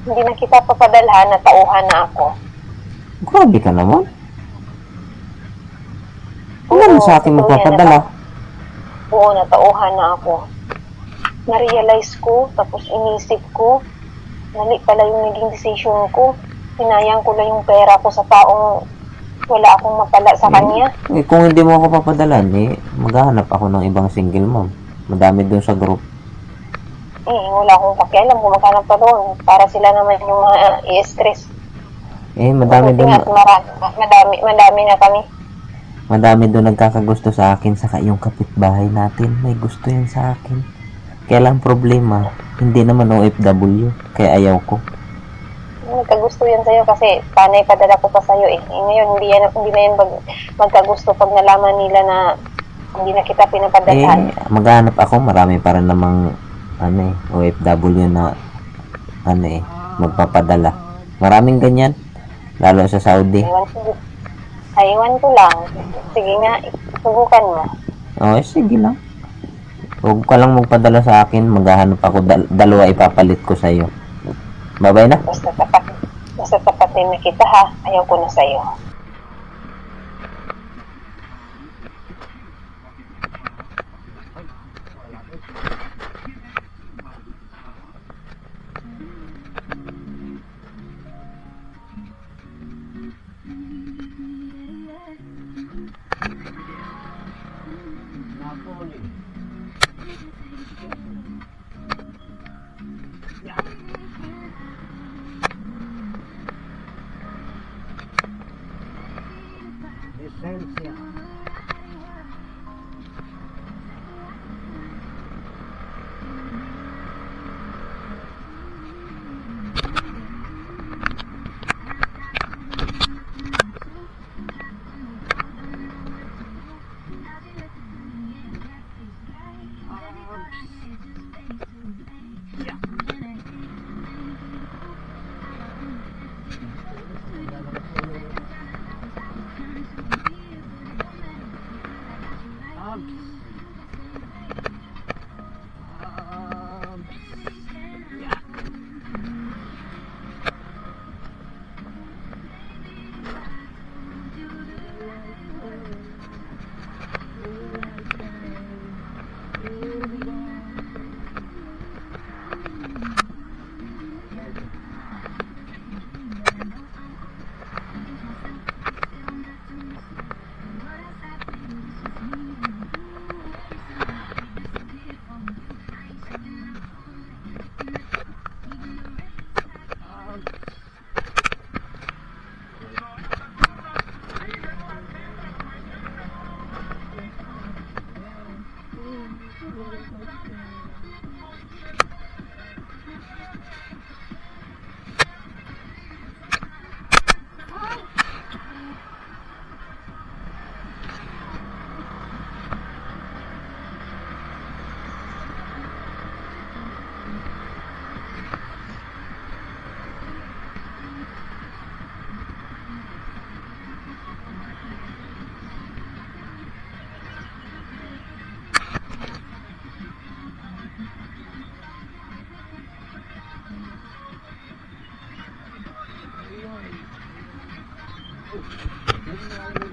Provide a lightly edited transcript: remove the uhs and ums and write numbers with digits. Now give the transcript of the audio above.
hindi na kita papadalhan, natauhan na ako. Grabe ka naman. Wala Oo, na sa akin totoo yan, magpapadala. Oo, natauhan na ako. Na-realize ko, tapos inisip ko, mali pala yung naging decision ko. Sinayang ko lang yung pera ko sa taong wala akong mapala sa kanya. Kung hindi mo ako papadalan, maghahanap ako ng ibang single mom. Madami doon sa group. Wala akong pakialam kung maghanap pa doon. Para sila naman yung mga i-stress. Madami Buti doon. nga, madami na kami. Madami doon nagkakagusto sa akin, saka yung kapitbahay natin, may gusto yan sa akin. Kaya lang problema, hindi naman OFW, kaya ayaw ko. Magkagusto yan sa'yo kasi panay padala ko pa sa'yo eh. Ngayon, hindi na yan magkagusto pag nalaman nila na hindi na kita pinapadalhan. Maghanap ako, marami para namang OFW na magpapadala. Maraming ganyan, lalo sa Saudi. Ewan ko lang. Sige nga, subukan mo. Sige lang. Huwag ka lang magpadala sa akin, maghahanap ako, dalawa ipapalit ko sa'yo. Bye-bye na. Basta tapatin na kita ha. Ayaw ko na sa'yo. Licencia. Ayun.